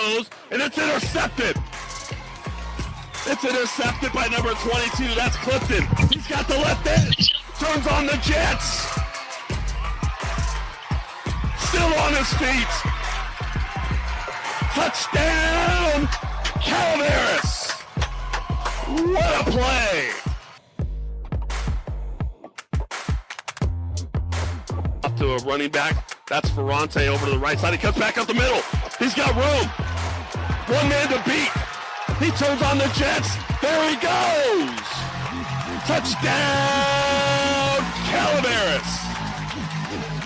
throws, and it's intercepted. It's intercepted by number 22. That's Clifton. He's got the left edge. Turns on the Jets. Still on his feet. Touchdown, Calaveras. What a play. Up to a running back. That's Ferrante over to the right side. He comes back up the middle. He's got room. One man to beat. He turns on the Jets. There he goes. Touchdown, Calaveras.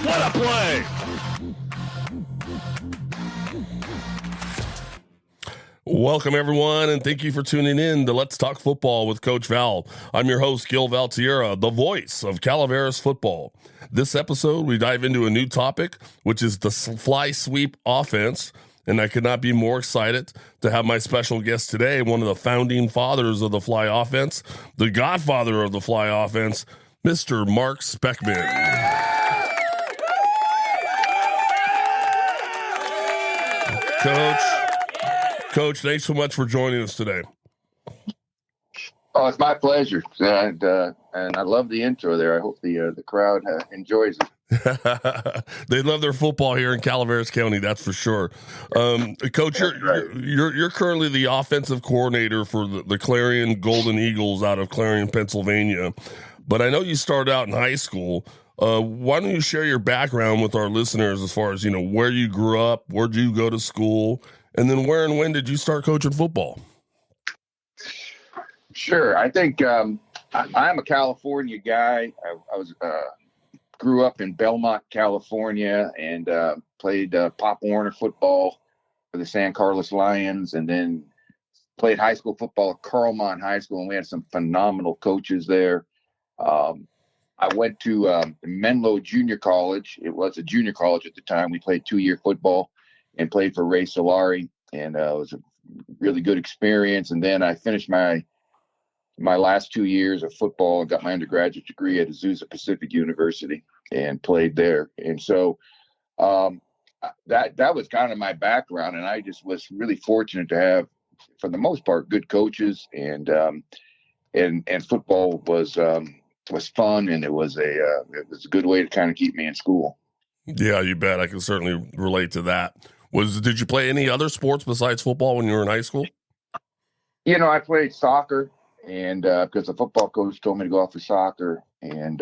What a play. Welcome, everyone, and thank you for tuning in to Let's Talk Football with Coach Val. I'm your host, Gil Valtierra, the voice of Calaveras football. This episode, we dive into a new topic, which is the fly sweep offense, and I could not be more excited to have my special guest today, one of the founding fathers of the fly offense, the godfather of the fly offense, Mr. Mark Speckman. Coach, thanks so much for joining us today. Oh, it's my pleasure, and I love the intro there. I hope the crowd enjoys it. They love their football here in Calaveras County, that's for sure. Coach, you're currently the offensive coordinator for the Clarion Golden Eagles out of Clarion, Pennsylvania. But I know you started out in high school. Why don't you share your background with our listeners as far as, where you grew up, where'd you go to school, and then where and when did you start coaching football? Sure. I think I'm a California guy. I grew up in Belmont, California, and played Pop Warner football for the San Carlos Lions, and then played high school football at Carlmont High School, and we had some phenomenal coaches there. I went to Menlo Junior College. It was a junior college at the time. We played 2-year football and played for Ray Solari, and it was a really good experience. And then I finished my last 2 years of football and got my undergraduate degree at Azusa Pacific University and played there. And so that was kind of my background, and I just was really fortunate to have, for the most part, good coaches, and football was fun, and it was a good way to kind of keep me in school. Yeah, you bet. I can certainly relate to that. Did you play any other sports besides football when you were in high school? I played soccer, and because the football coach told me to go out for soccer, and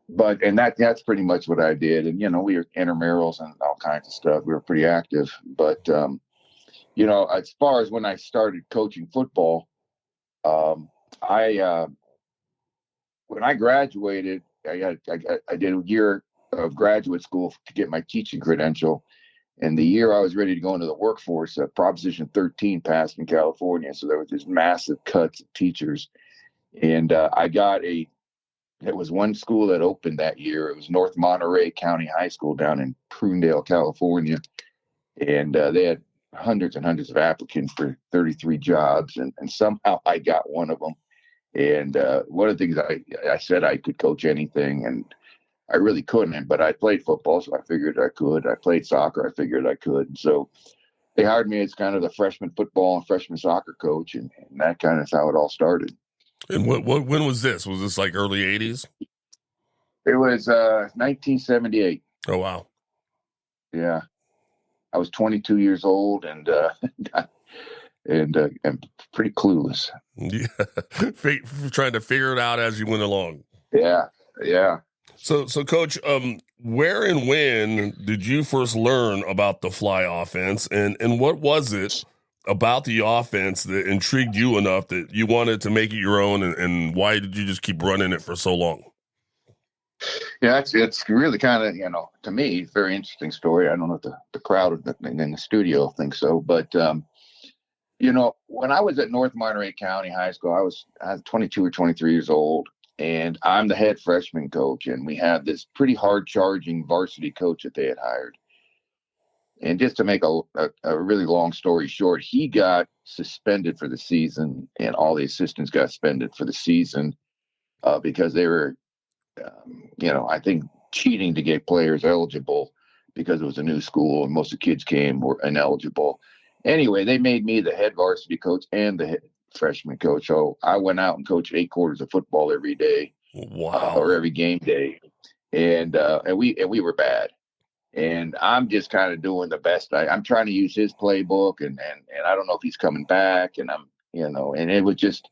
that's pretty much what I did. And we were intramurals and all kinds of stuff. We were pretty active, but as far as when I started coaching football, when I graduated, I did a year of graduate school to get my teaching credential. And the year I was ready to go into the workforce, Proposition 13 passed in California. So there was this massive cuts of teachers. And it was one school that opened that year. It was North Monterey County High School down in Prunedale, California. And they had hundreds and hundreds of applicants for 33 jobs. And somehow I got one of them. And one of the things I said I could coach anything, and I really couldn't, but I played football, so I figured I could. I played soccer, I figured I could. And so they hired me as kind of the freshman football and freshman soccer coach, and that kind of is how it all started. And when was this? Was this like early 80s? It was 1978. Oh, wow. Yeah. I was 22 years old and pretty clueless. Yeah. Trying to figure it out as you went along. Yeah. So Coach, where and when did you first learn about the fly offense, and what was it about the offense that intrigued you enough that you wanted to make it your own, and why did you just keep running it for so long? Yeah, it's really kind of, to me, very interesting story. I don't know if the crowd in the studio thinks so, but when I was at North Monterey County High School, I was 22 or 23 years old. And I'm the head freshman coach, and we had this pretty hard-charging varsity coach that they had hired. And just to make a really long story short, he got suspended for the season, and all the assistants got suspended for the season because they were, I think, cheating to get players eligible because it was a new school and most of the kids came were ineligible. Anyway, they made me the head varsity coach and the head freshman coach. So I went out and coached 8 quarters of football every day, Wow. or every game day, and we were bad. And I'm just kind of doing the best I'm trying to use his playbook, and I don't know if he's coming back, and and it was just.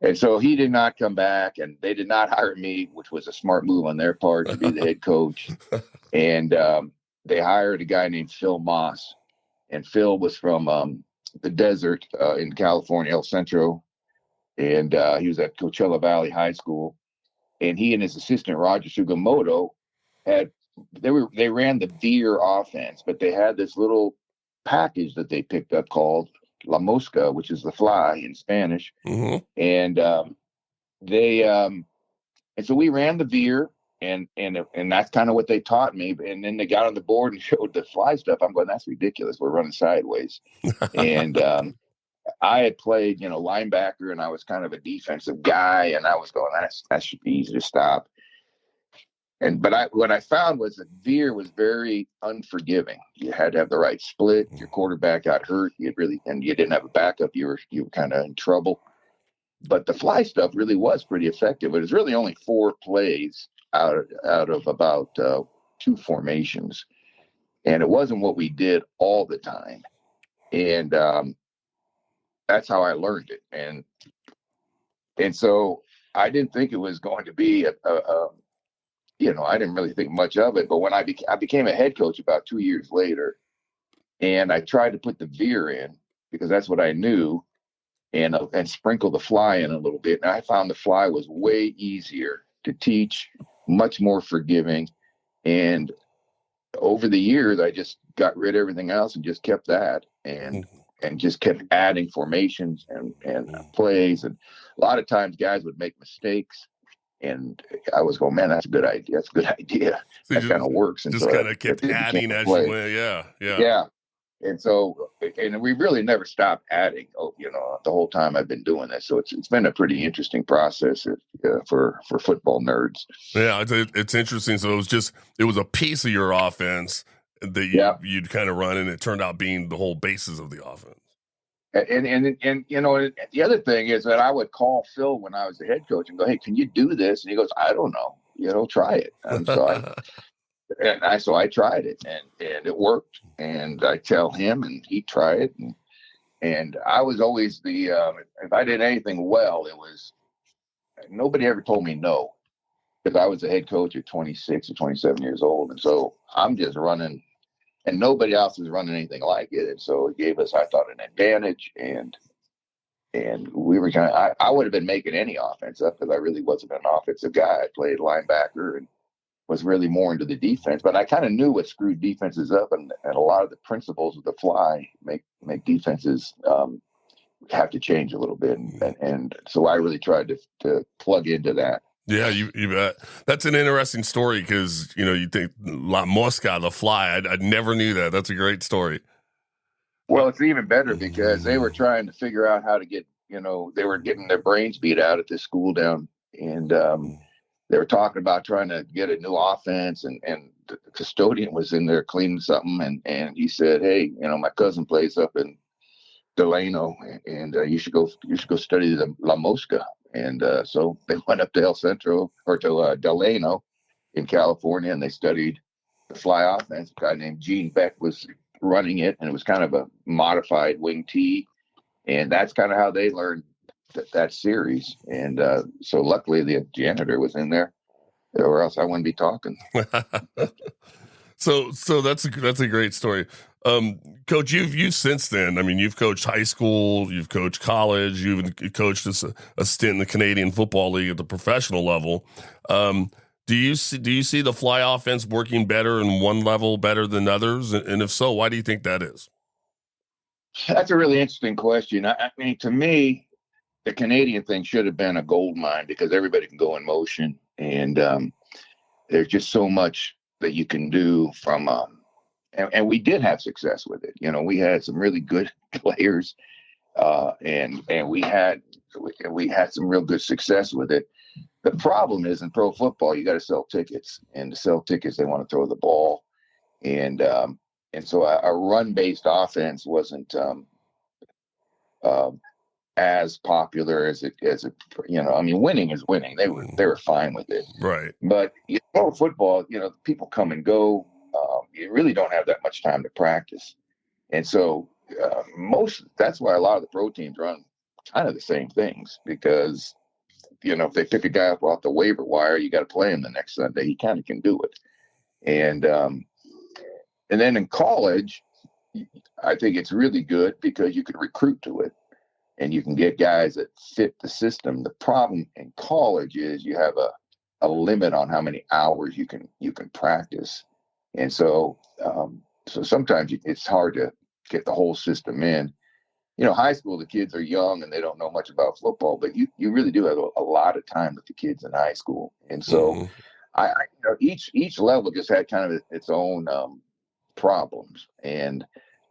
And so he did not come back, and they did not hire me, which was a smart move on their part to be the head coach. And they hired a guy named Phil Moss, and Phil was from the desert in California, El Centro, and he was at Coachella Valley High School. And he and his assistant Roger Sugimoto they ran the veer offense, but they had this little package that they picked up called La Mosca, which is the fly in Spanish. Mm-hmm. And and so we ran the veer, and that's kind of what they taught me. And then they got on the board and showed the fly stuff. I'm going, that's ridiculous. We're running sideways. And I had played, linebacker, and I was kind of a defensive guy, and I was going, that should be easy to stop. But what I found was that veer was very unforgiving. You had to have the right split. Your quarterback got hurt. And you didn't have a backup. You were kind of in trouble. But the fly stuff really was pretty effective. It was really only 4 plays out of about 2 formations, and it wasn't what we did all the time. And that's how I learned it. And so I didn't think it was going to be I didn't really think much of it. But when I became a head coach about 2 years later, and I tried to put the veer in because that's what I knew, and sprinkle the fly in a little bit. And I found the fly was way easier to teach, much more forgiving. And over the years, I just got rid of everything else and just kept that, and just kept adding formations and plays. And a lot of times guys would make mistakes, and I was going, man, that's a good idea. That's a good idea. So that kind of works. And just so kind of kept adding as you went. Yeah. And so, and we really never stopped adding, the whole time I've been doing this. So it's been a pretty interesting process for football nerds. Yeah, it's interesting. So it was a piece of your offense that you'd kind of run, and it turned out being the whole basis of the offense. And the other thing is that I would call Phil when I was the head coach and go, hey, can you do this? And he goes, I don't know, try it. So I tried it, and it worked. And I tell him, and he tried it, and I was always if I did anything well, it was nobody ever told me no, because I was a head coach at 26 or 27 years old, and so I'm just running, and nobody else is running anything like it, and so it gave us, I thought, an advantage, and we were I would have been making any offense up because I really wasn't an offensive guy. I played linebacker and was really more into the defense, but I kind of knew what screwed defenses up, and a lot of the principles of the fly make defenses have to change a little bit, and so I really tried to plug into that. Yeah, you bet. That's an interesting story because you think La Mosca, the fly. I never knew that. That's a great story. Well, it's even better because they were trying to figure out how to get, they were getting their brains beat out at this school down, and they were talking about trying to get a new offense, and the custodian was in there cleaning something, and he said, hey, my cousin plays up in Delano, and you should go study the La Mosca. And so they went up to El Centro, or to Delano in California, and they studied the fly offense. A guy named Gene Beck was running it, and it was kind of a modified wing T, and that's kind of how they learned that series. And so luckily the janitor was in there, or else I wouldn't be talking. So that's a great story. Coach, you've since then, you've coached high school, you've coached college, you've even coached a stint in the Canadian Football League at the professional level. Do you see the fly offense working better in one level better than others? And if so, why do you think that is? That's a really interesting question. To me, the Canadian thing should have been a gold mine because everybody can go in motion, and there's just so much that you can do from, and we did have success with it. We had some really good players, and we had some real good success with it. The problem is in pro football, you got to sell tickets, and to sell tickets, they want to throw the ball. And so a run-based offense wasn't uh, as popular as it, I mean, winning is winning. They were fine with it. Right. But football, people come and go. You really don't have that much time to practice. And so that's why a lot of the pro teams run kind of the same things, because, if they pick a guy up off the waiver wire, you got to play him the next Sunday. He kind of can do it. And then in college, I think it's really good because you can recruit to it and you can get guys that fit the system. The problem in college is you have a limit on how many hours you can practice. And so sometimes it's hard to get the whole system in. High school, the kids are young and they don't know much about football, but you really do have a lot of time with the kids in high school. And so each level just had kind of its own problems,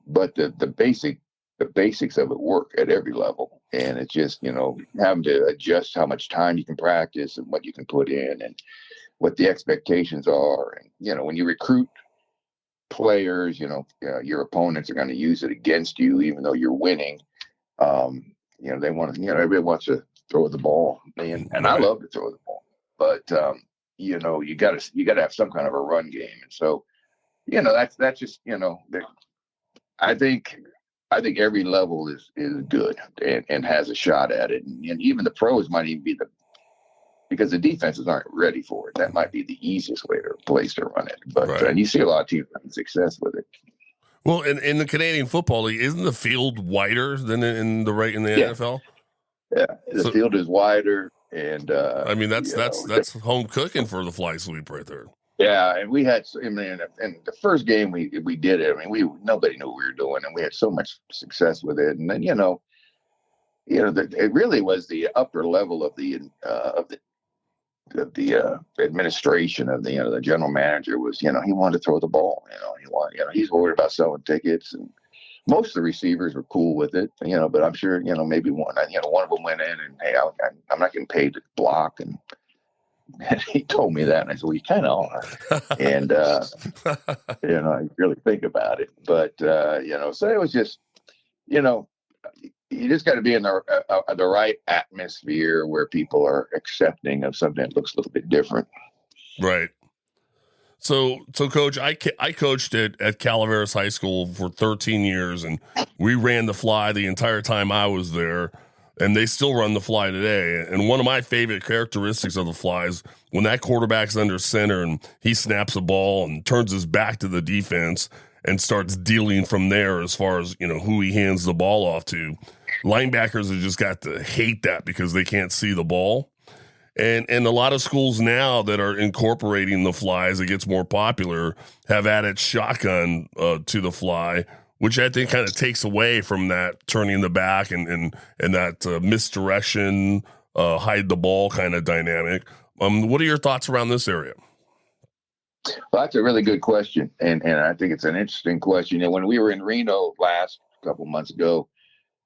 but the basics of it work at every level. And it's just, having to adjust how much time you can practice and what you can put in and what the expectations are. And, when you recruit players, your opponents are going to use it against you, even though you're winning. They want to, everybody wants to throw the ball, and I love to throw the ball, but you got to have some kind of a run game. And so, that's just, I think every level is good and has a shot at it. And even the pros might even be because the defenses aren't ready for it. That might be the easiest place to run it. But and you see a lot of teams having success with it. Well, in the Canadian Football League, isn't the field wider than in the NFL? Yeah, the field is wider, and I mean that's home cooking for the fly sweep right there. Yeah, and we had, and the first game we did it. I mean, nobody knew what we were doing, and we had so much success with it. And then it really was the upper level of the administration of the general manager was, he wanted to throw the ball. He's worried about selling tickets, and most of the receivers were cool with it. But I'm sure maybe one of them went in and, hey, I'm not getting paid to block, and he told me that, and I said, well, you kind of are. And I really think about it. But so it was just, you just got to be in the right atmosphere where people are accepting of something that looks a little bit different. Right. So Coach, I coached at Calaveras High School for 13 years, and we ran the fly the entire time I was there, and they still run the fly today. And one of my favorite characteristics of the fly is when that quarterback's under center and he snaps a ball and turns his back to the defense and starts dealing from there as far as, who he hands the ball off to. Linebackers have just got to hate that because they can't see the ball. And a lot of schools now that are incorporating the fly as it gets more popular have added shotgun to the fly, which I think kind of takes away from that turning the back and that misdirection, hide the ball kind of dynamic. What are your thoughts around this area? Well, that's a really good question. And I think it's an interesting question. And when we were in Reno last couple months ago,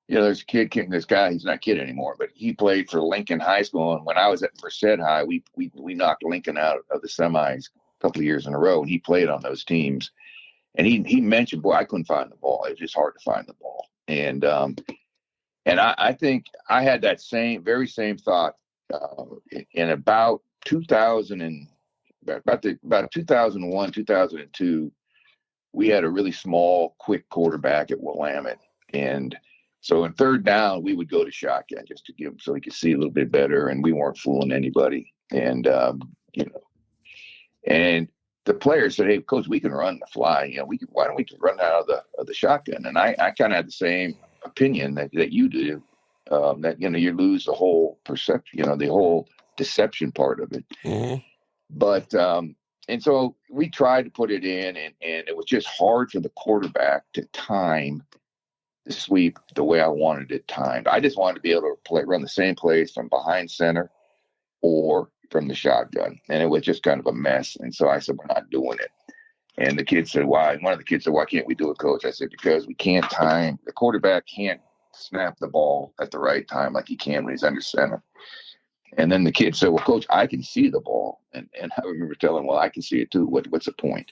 there's a kid, this guy, he's not a kid anymore, but he played for Lincoln High School. And when I was at Merced High, we knocked Lincoln out of the semis a couple of years in a row. And he played on those teams. And he mentioned, boy, I couldn't find the ball. It was just hard to find the ball. And I think I had that very same thought in about 2000 and about 2001, 2002. We had a really small, quick quarterback at Willamette, and so in third down we would go to shotgun just to give him so he could see a little bit better, and we weren't fooling anybody. And and the players said, "Hey, coach, we can run the fly. Why don't we just run out of the shotgun?" And I kind of had the same opinion that you do. That you lose the whole perception, the whole deception part of it. Mm-hmm. But and so we tried to put it in, and it was just hard for the quarterback to time the sweep the way I wanted it timed. I just wanted to be able to run the same plays from behind center or from the shotgun, and it was just kind of a mess. And so I said, we're not doing it. And the kid said, why? One of the kids said, why can't we do it, coach? I said, because we can't time. The quarterback can't snap the ball at the right time like he can when he's under center. And then the kid said, well, coach, I can see the ball. And I remember telling him, well, I can see it too. What's the point?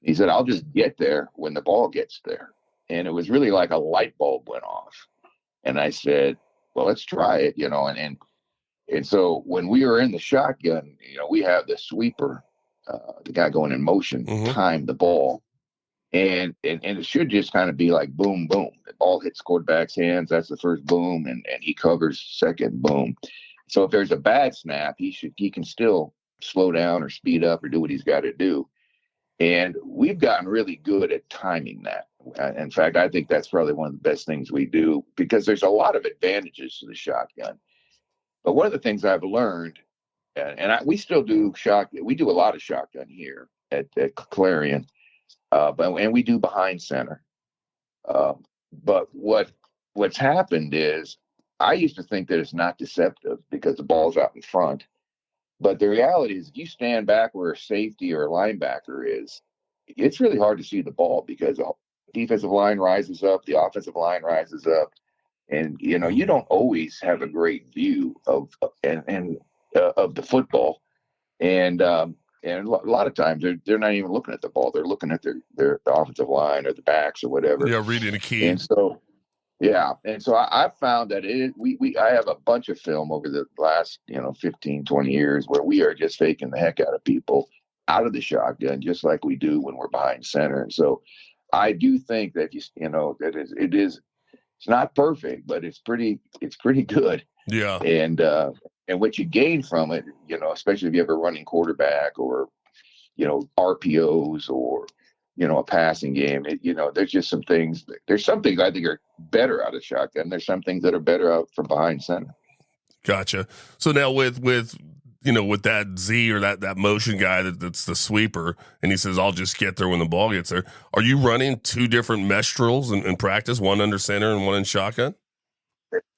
He said, I'll just get there when the ball gets there. And it was really like a light bulb went off. And I said, well, let's try it, and so when we were in the shotgun, we have the sweeper, the guy going in motion, time the ball. And it should just kind of be like boom, boom. The ball hits quarterback's hands. That's the first boom, and he covers second boom. So if there's a bad snap, he can still slow down or speed up or do what he's got to do. And we've gotten really good at timing that. In fact, I think that's probably one of the best things we do because there's a lot of advantages to the shotgun. But one of the things I've learned, we still do shotgun. We do a lot of shotgun here at Clarion, and we do behind center. But what's happened is I used to think that it's not deceptive because the ball's out in front. But the reality is if you stand back where a safety or a linebacker is, it's really hard to see the ball because the defensive line rises up, the offensive line rises up. And, you don't always have a great view of the football. And a lot of times they're not even looking at the ball. They're looking at the offensive line or the backs or whatever. Yeah, reading a key. And so, yeah. And so I've found that I have a bunch of film over the last, 15, 20 years where we are just faking the heck out of people out of the shotgun, just like we do when we're behind center. And so I do think that, it is, it's not perfect, but it's pretty good. Yeah. And what you gain from it, especially if you have a running quarterback or, RPOs or, a passing game, there's just some things. There's some things I think are better out of shotgun. There's some things that are better out from behind center. Gotcha. So now with that Z or that motion guy that's the sweeper, and he says, I'll just get there when the ball gets there. Are you running two different mesh drills in practice, one under center and one in shotgun?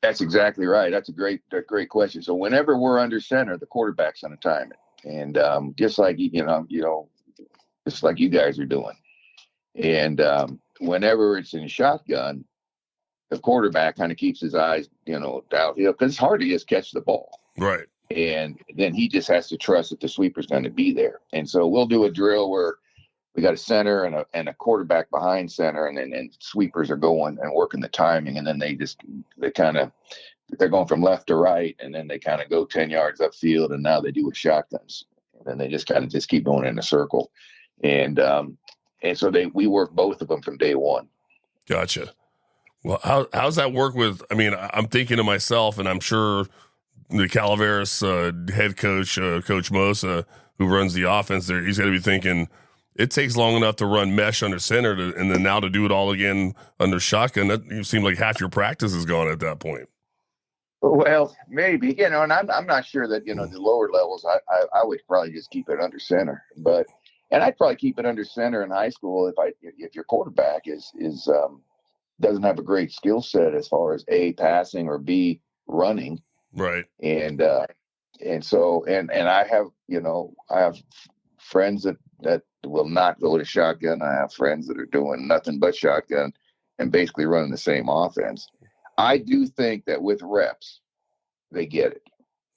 That's exactly right. That's a great question. So whenever we're under center, the quarterback's going to time it. And just like, just like you guys are doing. And whenever it's in shotgun, the quarterback kind of keeps his eyes, downhill because it's hard to just catch the ball. Right. And then he just has to trust that the sweeper's going to be there. And so we'll do a drill where we got a center and a quarterback behind center, and then sweepers are going and working the timing. And then they're going from left to right, and then they kind of go 10 yards upfield, and now they do with shotguns. And then they just kind of just keep going in a circle. And so we work both of them from day one. Gotcha. Well, how's that work with, I'm thinking to myself, and I'm sure the Calaveras head coach, Coach Mosa, who runs the offense there, he's got to be thinking it takes long enough to run mesh under center and then now to do it all again under shotgun. That you seem like half your practice is gone at that point. Well, maybe, and I'm not sure that, the lower levels, I would probably just keep it under center, and I'd probably keep it under center in high school if your quarterback is doesn't have a great skill set as far as A, passing, or B, running. Right. And so I have friends that will not go to shotgun. I have friends that are doing nothing but shotgun and basically running the same offense. I do think that with reps, they get it.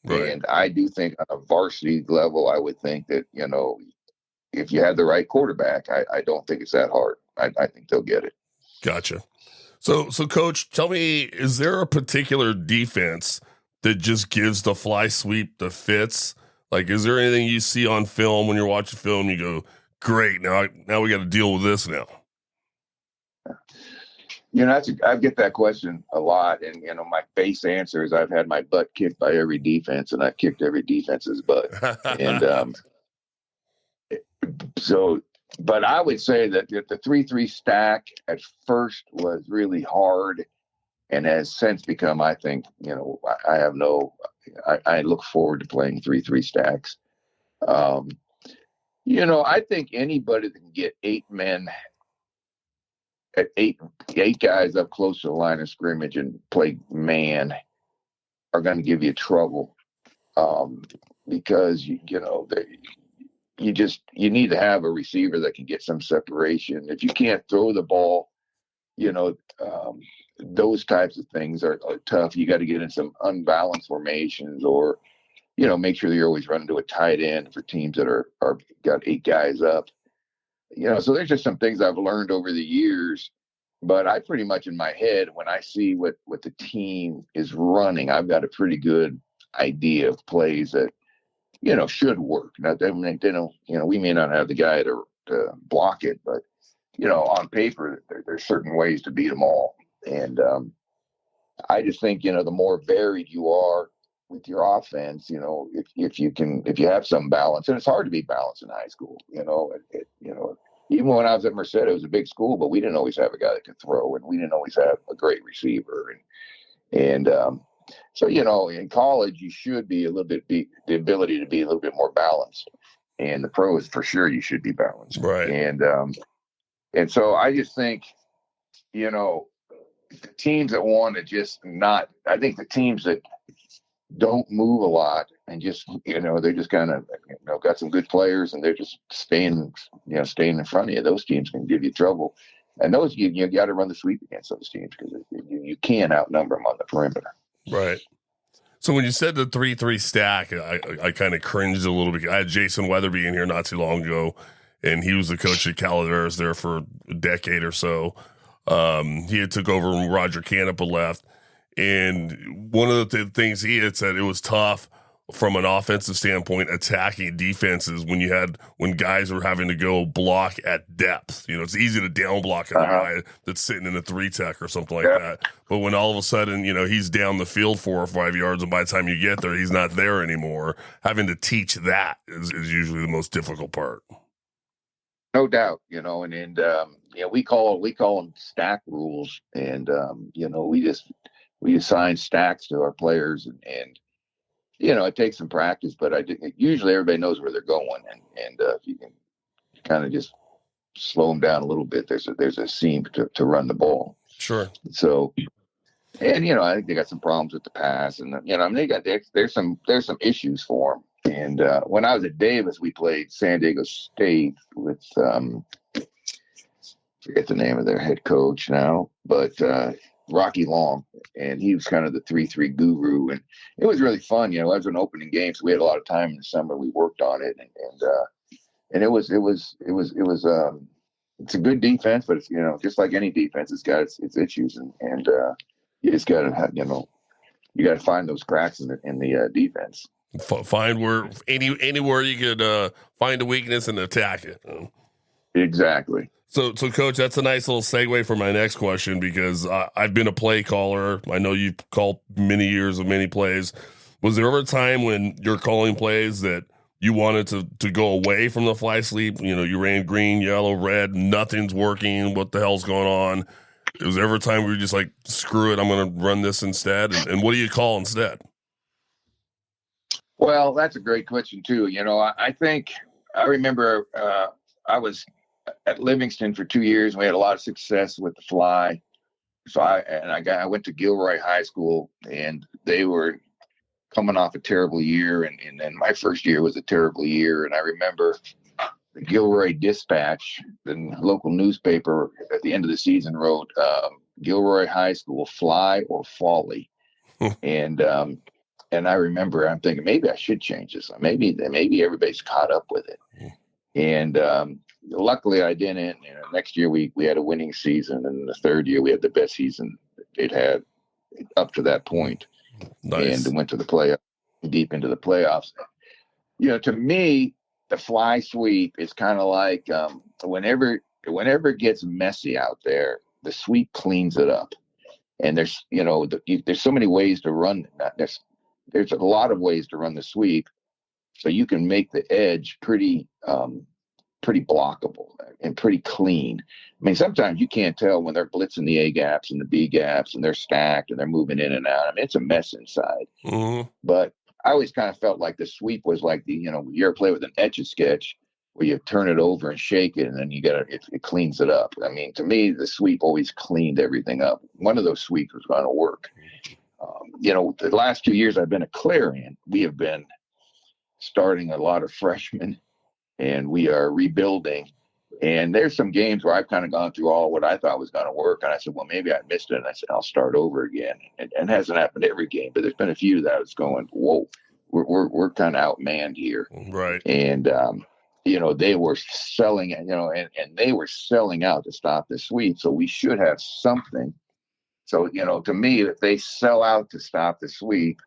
Right. And I do think on a varsity level, I would think that, if you have the right quarterback, I don't think it's that hard. I think they'll get it. Gotcha. So Coach, tell me, is there a particular defense that just gives the fly sweep the fits? Like, is there anything you see on film when you're watching film, you go, great, now we got to deal with this now? I get that question a lot. And, my base answer is I've had my butt kicked by every defense, and I've kicked every defense's butt. And but I would say that the 3-3 stack at first was really hard and has since become, I think, I look forward to playing 3-3 stacks. I think anybody that can get 8 men at eight guys up close to the line of scrimmage and play man are going to give you trouble. Because you need to have a receiver that can get some separation. If you can't throw the ball, those types of things are tough. You got to get in some unbalanced formations or make sure that you're always running to a tight end for teams that are got 8 guys up. So there's just some things I've learned over the years, but I pretty much in my head, when I see what the team is running, I've got a pretty good idea of plays that, should work. Now, they don't, we may not have the guy to block it, but, on paper, there's certain ways to beat them all. And I just think, the more varied you are with your offense, if you have some balance, and it's hard to be balanced in high school, even when I was at Merced, it was a big school, but we didn't always have a guy that could throw, and we didn't always have a great receiver. And so, in college, you should be the ability to be a little bit more balanced. And the pros, for sure, you should be balanced. Right. And so I just think, the teams that want to just not, I think the teams that don't move a lot and just, they're just kind of, got some good players and they're just staying in front of you. Those teams can give you trouble. And those, you got to run the sweep against those teams because you can't outnumber them on the perimeter. Right. So when you said the 3-3 stack, I kind of cringed a little bit. I had Jason Weatherby in here not too long ago, and he was the coach at Calaveras there for a decade or so. He had took over when Roger Canepa left. And one of the things he had said, it was tough from an offensive standpoint, attacking defenses when guys were having to go block at depth. It's easy to down block a guy that's sitting in a 3-tech or something like that. But when all of a sudden, he's down the field 4 or 5 yards, and by the time you get there, he's not there anymore. Having to teach that is usually the most difficult part. No doubt, and we call them stack rules, and we assign stacks to our players, and it takes some practice, but usually everybody knows where they're going, and if you can kind of just slow them down a little bit, there's a seam to run the ball. Sure. So, and I think they got some problems with the pass, and there's some issues for them. And when I was at Davis, we played San Diego State with forget the name of their head coach now, but Rocky Long, and he was kind of the 3-3 guru, and it was really fun. It was an opening game, so we had a lot of time in the summer. We worked on it, and it was it's a good defense, but it's just like any defense, it's got its issues, and you just got to have you got to find those cracks in the defense. Find where anywhere you could find a weakness and attack it. Exactly. So, Coach, that's a nice little segue for my next question, because I've been a play caller. I know you've called many years of many plays. Was there ever a time when you're calling plays that you wanted to go away from the fly sleep? You ran green, yellow, red, nothing's working. What the hell's going on? Was there ever a time where you're just like, screw it, I'm going to run this instead? And what do you call instead? Well, that's a great question, too. I think I remember I was at Livingston for 2 years, and we had a lot of success with the fly. So I went to Gilroy High School, and they were coming off a terrible year, and then my first year was a terrible year. And I remember the Gilroy Dispatch, the local newspaper, at the end of the season wrote Gilroy High School, fly or folly. And I remember I'm thinking, maybe I should change this. Maybe everybody's caught up with it. And luckily I didn't. Next year we had a winning season, and the third year we had the best season they'd had up to that point. Nice. And went to the playoff, deep into the playoffs. To me, the fly sweep is kind of like whenever it gets messy out there, the sweep cleans it up. And there's so many ways to run. There's a lot of ways to run the sweep, so you can make the edge pretty blockable and pretty clean. I mean, sometimes you can't tell when they're blitzing the A gaps and the B gaps, and they're stacked and they're moving in and out. I mean, it's a mess inside. Mm-hmm. But I always kind of felt like the sweep was like you ever play with an Etch-a-Sketch where you turn it over and shake it, and then it cleans it up. I mean, to me, the sweep always cleaned everything up. One of those sweeps was going to work. The last 2 years I've been at Clarion, we have been starting a lot of freshmen, and we are rebuilding. And there's some games where I've kind of gone through all what I thought was going to work. And I said, well, maybe I missed it. And I said, I'll start over again. And it hasn't happened every game, but there's been a few that I was going, whoa, we're kind of outmanned here. Right. And, they were selling, and they were selling out to stop the sweep. So we should have something. So, to me, if they sell out to stop the sweep,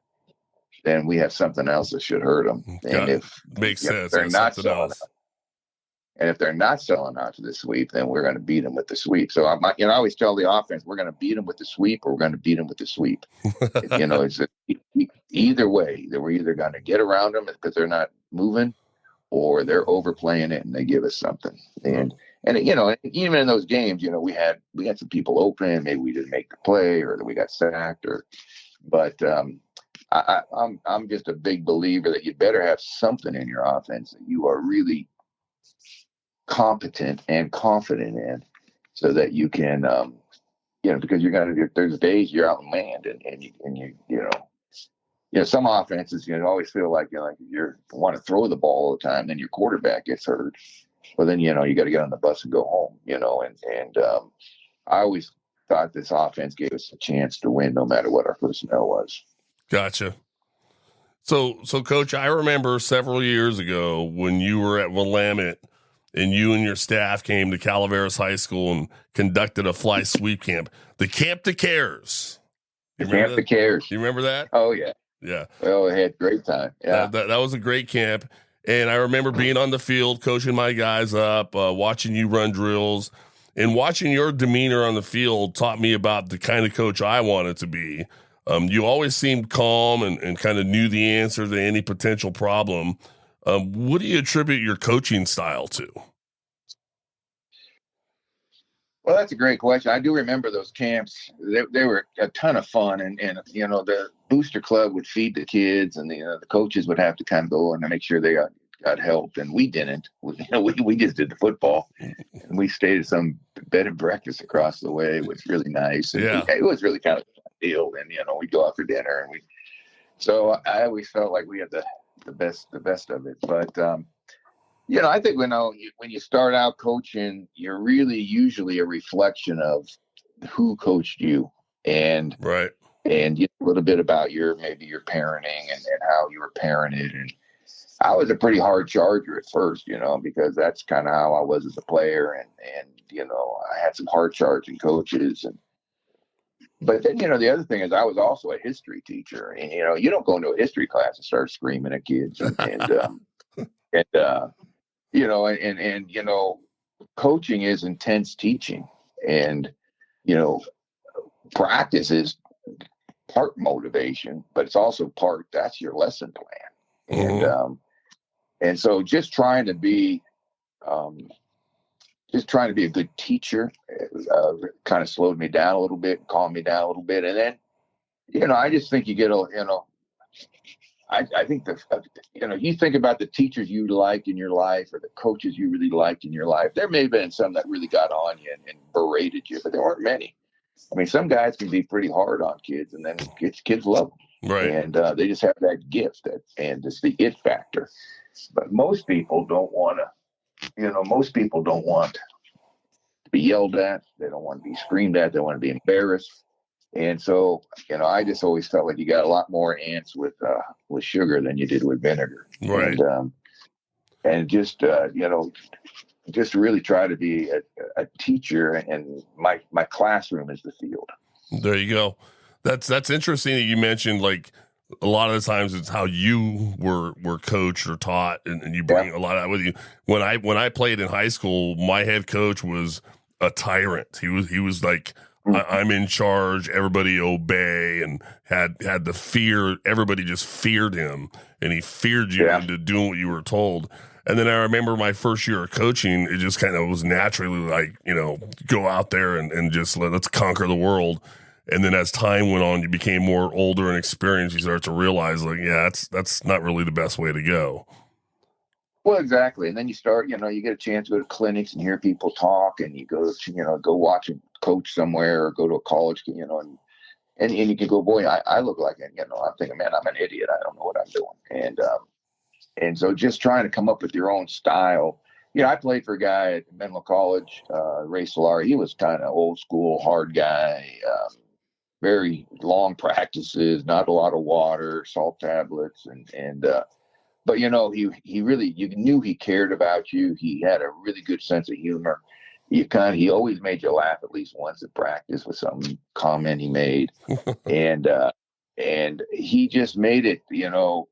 then we have something else that should hurt them. And Makes sense. they're not something selling else. out, and if they're not selling out to the sweep, then we're going to beat them with the sweep. So I always tell the offense, we're going to beat them with the sweep, or we're going to beat them with the sweep. It's either way. That we're either going to get around them because they're not moving, or they're overplaying it and they give us something. And even in those games, we had some people open, maybe we didn't make the play, or that we got sacked, but I'm just a big believer that you better have something in your offense that you are really competent and confident in, so that you can, because there's days you're outmanned, and some offenses, always feel like you want to throw the ball all the time, then your quarterback gets hurt. Well, then, you got to get on the bus and go home, and I always thought this offense gave us a chance to win no matter what our personnel was. Gotcha. So Coach, I remember several years ago when you were at Willamette and you and your staff came to Calaveras High School and conducted a fly sweep camp. The Camp to Cares. Camp to Cares. You remember that? Oh, yeah. Yeah. Well, we had a great time. Yeah. That was a great camp. And I remember being on the field, coaching my guys up, watching you run drills, and watching your demeanor on the field taught me about the kind of coach I wanted to be. You always seemed calm and kind of knew the answer to any potential problem. What do you attribute your coaching style to? Well, that's a great question. I do remember those camps. They were a ton of fun, and the booster club would feed the kids, and the coaches would have to kind of go and make sure they got help, and we didn't. We just did the football, and we stayed at some bed and breakfast across the way. It was really nice, and it was really kind of a deal. And we'd go out for dinner, and so I always felt like we had the best of it, but. I think when you start out coaching, you're really usually a reflection of who coached you, and right, and a little bit about maybe your parenting and how you were parented. And I was a pretty hard charger at first, because that's kind of how I was as a player, and I had some hard charging coaches, but then the other thing is I was also a history teacher, and you don't go into a history class and start screaming at kids, coaching is intense teaching, and practice is part motivation, but it's also that's your lesson plan. Mm-hmm. And so just trying to be a good teacher kind of slowed me down a little bit, calmed me down a little bit, and then I just think you get I think you think about the teachers you liked in your life, or the coaches you really liked in your life. There may have been some that really got on you and berated you, but there weren't many. I mean, some guys can be pretty hard on kids, and then kids love them. Right. And they just have that gift, and it's the it factor. But most people don't want to be yelled at. They don't want to be screamed at. They want to be embarrassed. And so, I just always felt like you got a lot more ants with sugar than you did with vinegar. Right. And just, just really try to be a teacher, and my classroom is the field. There you go. That's interesting that you mentioned, like, a lot of the times it's how you were coached or taught, and you bring a lot of that with you. When I played in high school, my head coach was a tyrant. He was like, I'm in charge, everybody obey, and had the fear. Everybody just feared him, and he feared you into doing what you were told. And then I remember my first year of coaching, it just kind of was naturally like, go out there and just let's conquer the world. And then as time went on, you became more older and experienced. You start to realize, like, that's not really the best way to go. Well, exactly. And then you start, you get a chance to go to clinics and hear people talk, and you go watch a coach somewhere, or go to a college, and you can go, boy, I look like it. I'm thinking, man, I'm an idiot. I don't know what I'm doing. And so just trying to come up with your own style. I played for a guy at Menlo College, Ray Solari. He was kind of old school, hard guy. very long practices, not a lot of water, salt tablets, but he really, you knew he cared about you. He had a really good sense of humor. He always made you laugh at least once at practice with some comment he made, and he just made it. You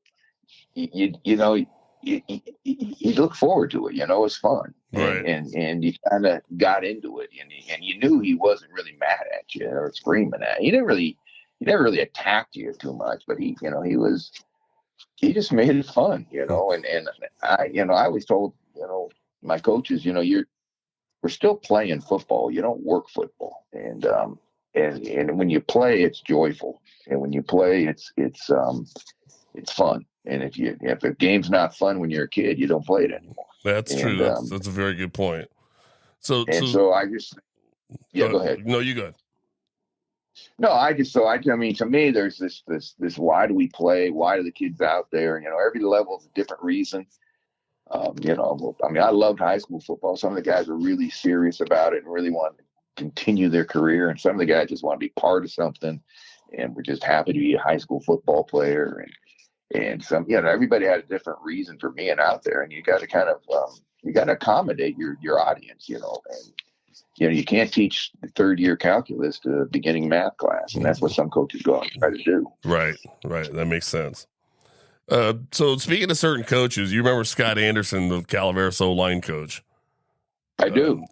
look forward to it. It's fun, Right. and you kind of got into it, and you knew he wasn't really mad at you or screaming at you. He never really attacked you too much, but he just made it fun, and I always told, my coaches, we're still playing football. You don't work football. And when you play, it's joyful. And when you play, it's fun. And if the game's not fun when you're a kid, you don't play it anymore. That's true. That's a very good point. So I just, go ahead. No, you go. No, I mean, to me, there's this, why do we play? Why do the kids out there? Every level is a different reason. I mean, I loved high school football. Some of the guys were really serious about it and really wanted to continue their career. And some of the guys just want to be part of something and were just happy to be a high school football player. And some, everybody had a different reason for being out there. And you got to kind of, you got to accommodate your audience, and, you can't teach the third year calculus to a beginning math class. And that's what some coaches go out and try to do. Right. That makes sense. So speaking of certain coaches, you remember Scott Anderson, the Calaveras O-line coach? I do.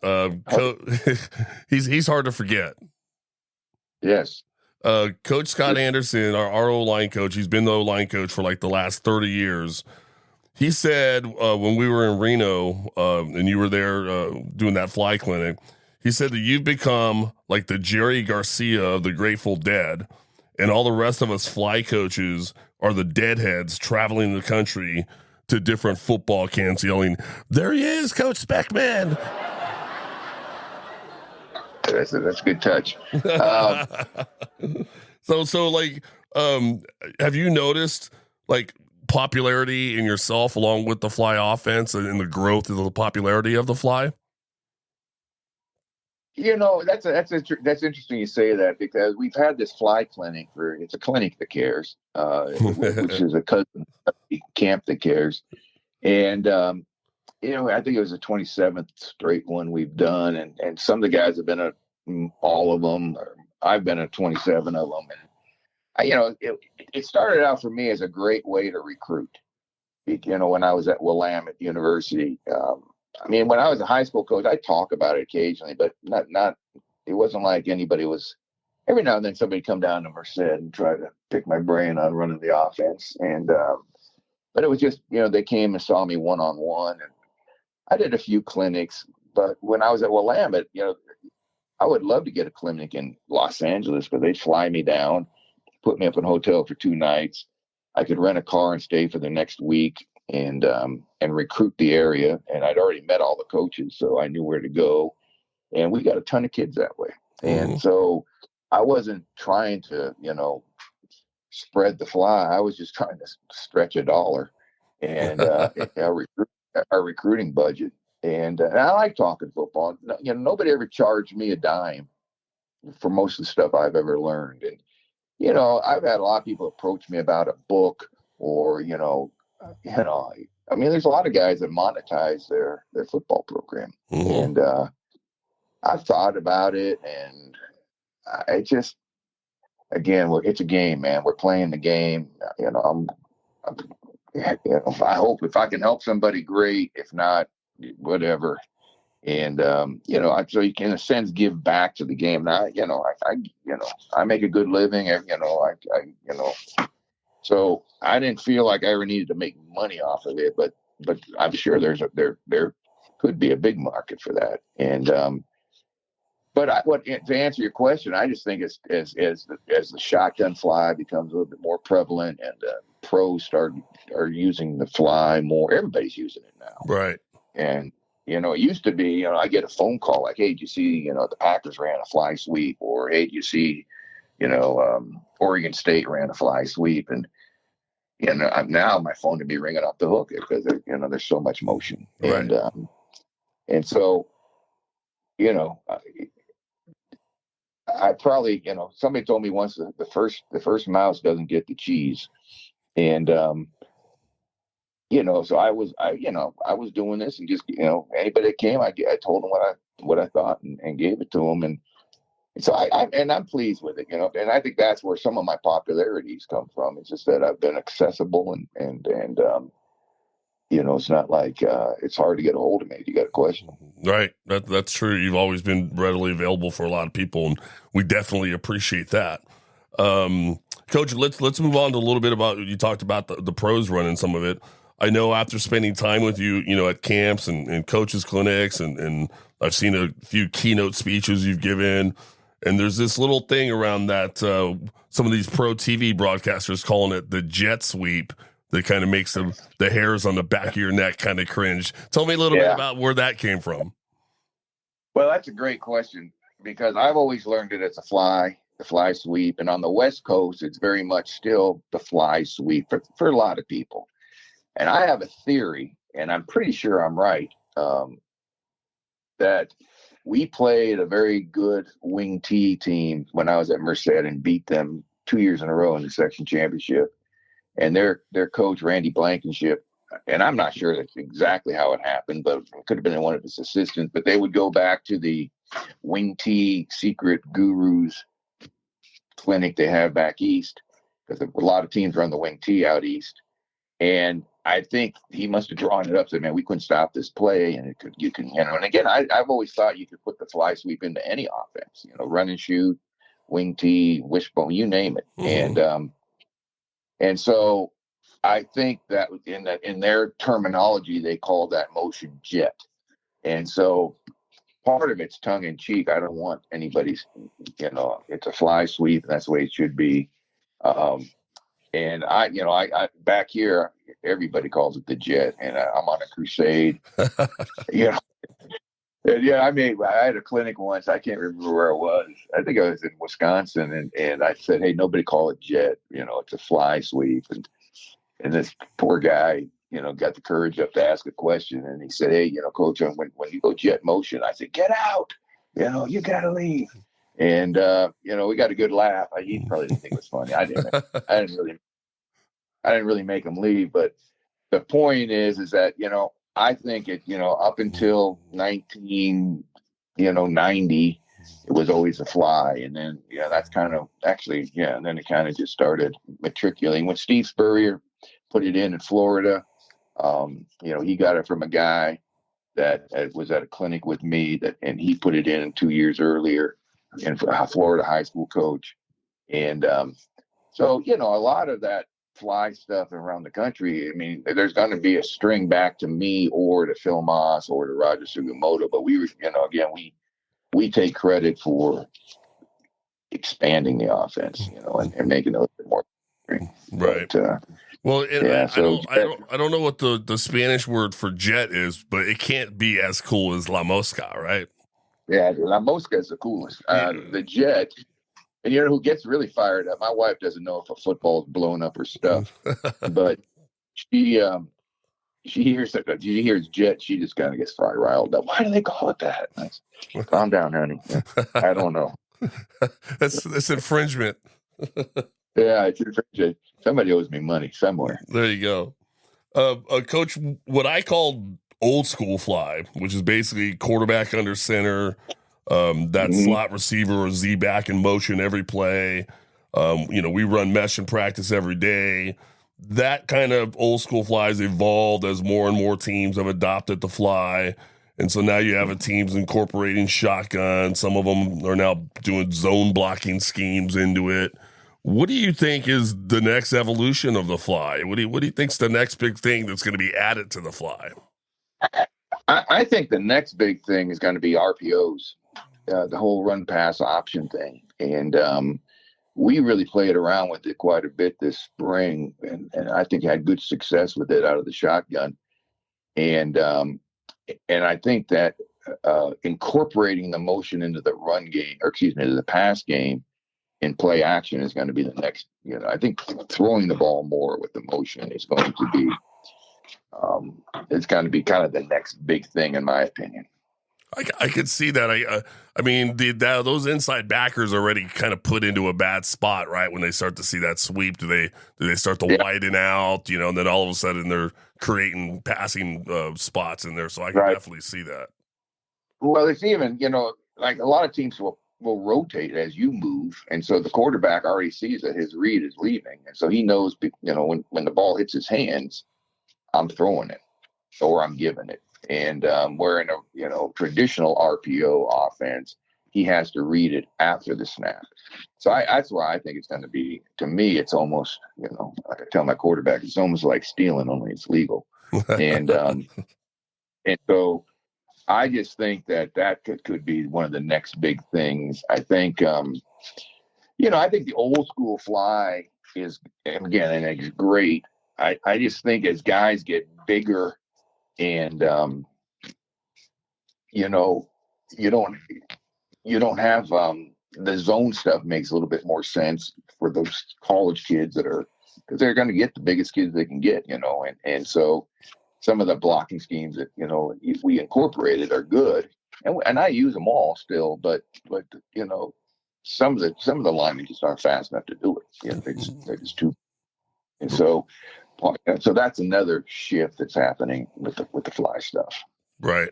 He's hard to forget. Yes. Coach Scott Anderson, our O-line coach, he's been the O-line coach for like the last 30 years. He said when we were in Reno and you were there doing that fly clinic, he said that you've become like the Jerry Garcia of the Grateful Dead, and all the rest of us fly coaches are the deadheads traveling the country to different football camps yelling, "There he is, Coach Speckman." That's a good touch. So like, have you noticed like popularity in yourself along with the fly offense and the growth of the popularity of the fly? That's interesting you say that, because we've had this fly clinic it's a clinic that cares, which is a cousin camp that cares. And, I think it was the 27th straight one we've done. And some of the guys have been at all of them. Or I've been at 27 of them. And, it started out for me as a great way to recruit. When I was at Willamette University, I mean, when I was a high school coach, I talk about it occasionally, but not. It wasn't like anybody was. Every now and then, somebody come down to Merced and try to pick my brain on running the offense, but it was just, they came and saw me one-on-one, and I did a few clinics. But when I was at Willamette, I would love to get a clinic in Los Angeles, because they'd fly me down, put me up in a hotel for 2 nights. I could rent a car and stay for the next week and recruit the area. And I'd already met all the coaches, so I knew where to go. And we got a ton of kids that way. Mm-hmm. And so I wasn't trying to, spread the fly. I was just trying to stretch a dollar and our recruiting budget. And I like talking football. Nobody ever charged me a dime for most of the stuff I've ever learned. And, I've had a lot of people approach me about a book or, I mean, there's a lot of guys that monetize their football program. Mm-hmm. And I've thought about it, and I just, again, it's a game, man. We're playing the game. I hope if I can help somebody, great. If not, whatever. And so you can, in a sense, give back to the game. Now, I make a good living. So I didn't feel like I ever needed to make money off of it, but I'm sure there could be a big market for that. And to answer your question, I just think as the shotgun fly becomes a little bit more prevalent, and pros are using the fly more, everybody's using it now. Right. And it used to be, I get a phone call like, "Hey, did you see, the Packers ran a fly sweep?" Or, "Hey, did you see, Oregon State ran a fly sweep?" And now my phone would be ringing off the hook because there's so much motion. Right. And so, I probably, somebody told me once the first mouse doesn't get the cheese. And, so I was doing this and just, anybody that came, I told them what I thought and gave it to them. And so I'm pleased with it, and I think that's where some of my popularities come from. It's just that I've been accessible and it's not like it's hard to get a hold of me if you got a question. Right. That's true. You've always been readily available for a lot of people, and we definitely appreciate that. Coach, let's move on to a little bit about, you talked about the pros running some of it. I know after spending time with you, at camps and coaches clinics, and I've seen a few keynote speeches you've given, and there's this little thing around that some of these pro TV broadcasters calling it the jet sweep that kind of makes the hairs on the back of your neck kind of cringe. Tell me a little bit about where that came from. Well, that's a great question, because I've always learned it as the fly sweep. And on the West Coast, it's very much still the fly sweep for a lot of people. And I have a theory, and I'm pretty sure I'm right, that we played a very good wing T team when I was at Merced and beat them 2 years in a row in the section championship. And their coach, Randy Blankenship, and I'm not sure that's exactly how it happened, but it could have been one of his assistants, but they would go back to the wing T secret gurus clinic they have back east, because a lot of teams run the wing T out east. And I think he must have drawn it up, said, man, we couldn't stop this play. And and again, I've always thought you could put the fly sweep into any offense, run and shoot, wing T, wishbone, you name it. Mm-hmm. And so I think that in their terminology, they call that motion jet. And so part of it's tongue in cheek. I don't want anybody's, it's a fly sweep, and that's the way it should be. And I back here, everybody calls it the jet, and I'm on a crusade. I had a clinic once. I can't remember where it was. I think I was in Wisconsin, and I said, hey, nobody call it jet. It's a fly sweep. And this poor guy, got the courage up to ask a question. And he said, hey, coach, when you go jet motion, I said, get out. You got to leave. And, we got a good laugh. He probably didn't think it was funny. I didn't really make him leave. But the point is that, I think it, up until 1990, it was always a fly. And then, that's kind of actually, and then it kind of just started matriculating. When Steve Spurrier put it in Florida, he got it from a guy that was at a clinic with me, and he put it in 2 years earlier, and for a Florida high school coach. And so, a lot of that fly stuff around the country, I mean, there's going to be a string back to me or to Phil Moss or to Roger Sugimoto, but we we take credit for expanding the offense, and making it a bit more right. But, well, I don't know what the Spanish word for jet is, but it can't be as cool as La Mosca, right? Yeah, La Mosca is the coolest. The jet. And you know who gets really fired up? My wife doesn't know if a football is blowing up her stuff, but she hears jet. She just kind of gets riled up. Why do they call it that? Calm down, honey. I don't know. That's infringement. Yeah, it's infringement. Somebody owes me money somewhere. There you go. Coach, what I call old school fly, which is basically quarterback under center, that slot receiver or Z back in motion every play. We run mesh in practice every day. That kind of old school fly has evolved as more and more teams have adopted the fly. And so now you have a teams incorporating shotgun. Some of them are now doing zone blocking schemes into it. What do you think is the next evolution of the fly? What do you think's the next big thing that's going to be added to the fly? I think the next big thing is going to be RPOs. The whole run pass option thing. And we really played around with it quite a bit this spring, and I think had good success with it out of the shotgun. And I think that incorporating the motion into the run game, into the pass game in play action is going to be the next, I think throwing the ball more with the motion is going to be, it's going to be kind of the next big thing in my opinion. I could see that. I mean, those inside backers already kind of put into a bad spot, right? When they start to see that sweep, do they start to widen out, and then all of a sudden they're creating passing spots in there. So I can definitely see that. Well, it's even, like a lot of teams will rotate as you move. And so the quarterback already sees that his read is leaving. And so he knows, when the ball hits his hands, I'm throwing it or I'm giving it. And where in a traditional RPO offense, he has to read it after the snap. So that's why I think it's going to be, to me, it's almost, like I tell my quarterback, it's almost like stealing, only it's legal. And so I just think that could be one of the next big things. I think, I think the old school fly is, again, and it's great. I just think as guys get bigger and, you don't have the zone stuff makes a little bit more sense for those college kids because they're going to get the biggest kids they can get, and so some of the blocking schemes that we incorporated are good, and I use them all still, but some of the linemen just aren't fast enough to do it. They're just too, and so that's another shift that's happening with the fly stuff. Right.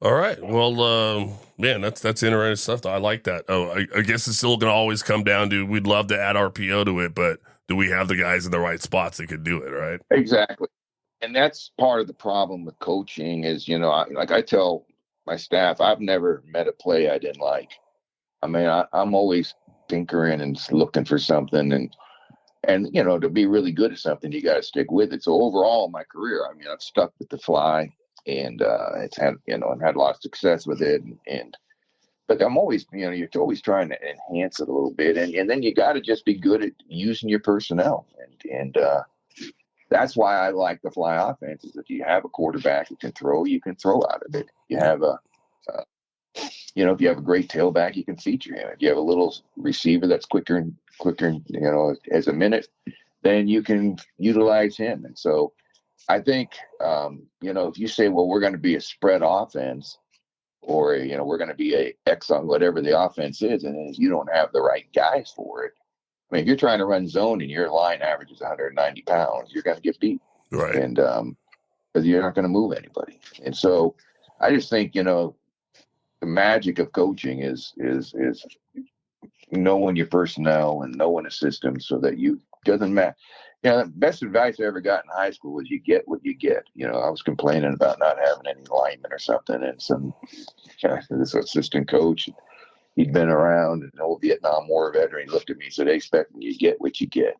All right. Well, man, that's interesting stuff. I like that. Oh, I guess it's still going to always come down to we'd love to add RPO to it, but do we have the guys in the right spots that could do it, right? Exactly. And that's part of the problem with coaching is, like I tell my staff, I've never met a play I didn't like. I mean, I'm always tinkering and looking for something, and to be really good at something, you got to stick with it. So overall, in my career, I mean, I've stuck with the fly, and it's had, I've had a lot of success with it, but I'm always, you're always trying to enhance it a little bit, and then you got to just be good at using your personnel, and that's why I like the fly offense. Is if you have a quarterback who can throw, you can throw out of it. You have if you have a great tailback, you can feature him. If you have a little receiver that's quicker, as a minute, then you can utilize him. And so I think, if you say, well, we're going to be a spread offense, or, we're going to be a X on whatever the offense is, and if you don't have the right guys for it, I mean, if you're trying to run zone and your line average is 190 pounds, you're going to get beat. Right. And because you're not going to move anybody. And so I just think, the magic of coaching is knowing your personnel and knowing the system so that doesn't matter. The best advice I ever got in high school was you get what you get. I was complaining about not having any linemen or something, and this assistant coach, he'd been around, an old Vietnam War veteran. He looked at me and said, "Hey, Speckman, you get what you get."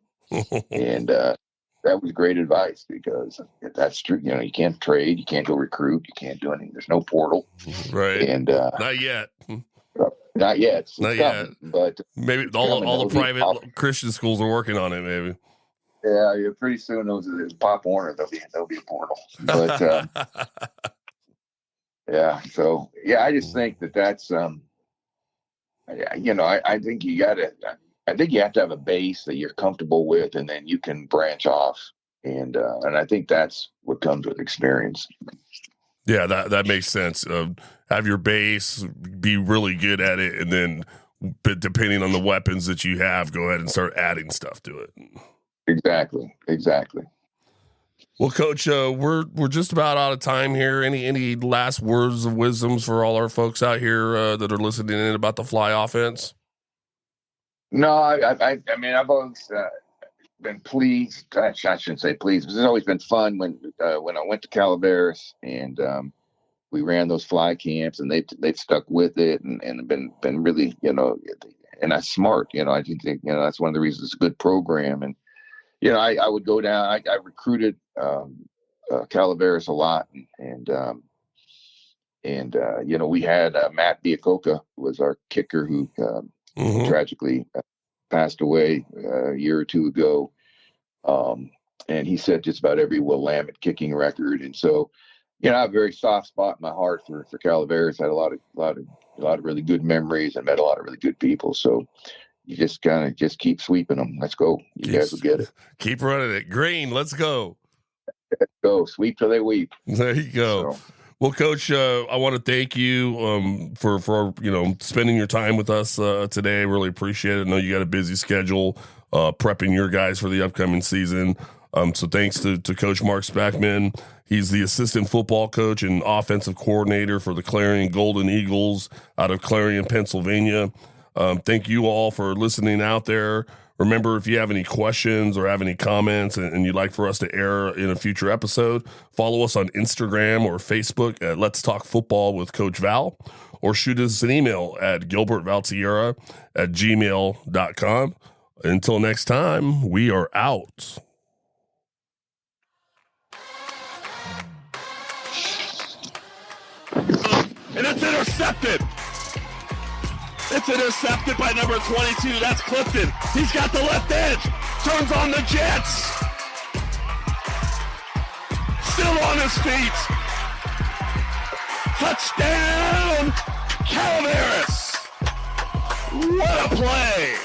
And that was great advice, because that's true. You can't trade, you can't go recruit, you can't do anything. There's no portal. Right. And not yet. Not yet. It's not coming, yet. But maybe all the private Christian schools are working on it, maybe. Yeah, pretty soon those Pop Warner, there'll be a portal. But yeah, so yeah, I just think that's I think I think you have to have a base that you're comfortable with, and then you can branch off, and I think that's what comes with experience. Yeah, that makes sense. Have your base, be really good at it, and then, but depending on the weapons that you have, go ahead and start adding stuff to it. Exactly. Well, Coach, we're just about out of time here. Any last words of wisdoms for all our folks out here that are listening in about the fly offense? No, I mean, I've always been pleased. I shouldn't say pleased. It's always been fun when I went to Calaveras and we ran those fly camps, and they've stuck with it and been really, and that's smart. I think that's one of the reasons it's a good program. And I would go down. I recruited Calaveras a lot, and we had Matt Biacoca, who was our kicker, who tragically passed away a year or two ago. And he set just about every Willamette kicking record. And so, I have a very soft spot in my heart for Calaveras. I had a lot of really good memories and met a lot of really good people. So you just kind of keep sweeping them. Let's go. You guys will get it. Keep running it. Green, let's go. Let's go. Sweep till they weep. There you go. So. Well, Coach, I want to thank you for spending your time with us today. Really appreciate it. I know you got a busy schedule prepping your guys for the upcoming season. So thanks to Coach Mark Speckman. He's the assistant football coach and offensive coordinator for the Clarion Golden Eagles out of Clarion, Pennsylvania. Thank you all for listening out there. Remember, if you have any questions or have any comments and you'd like for us to air in a future episode, follow us on Instagram or Facebook at Let's Talk Football with Coach Val, or shoot us an email at gilbertvaltierra@gmail.com. Until next time, we are out. And it's intercepted. It's intercepted by number 22. That's Clifton. He's got the left edge. Turns on the Jets. Still on his feet. Touchdown, Calaveras. What a play.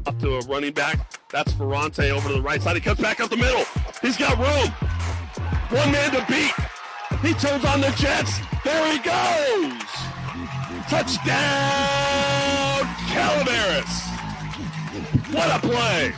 Up to a running back. That's Ferrante over to the right side. He comes back up the middle. He's got room. One man to beat. He turns on the Jets. There he goes. Touchdown, Calaveras. What a play.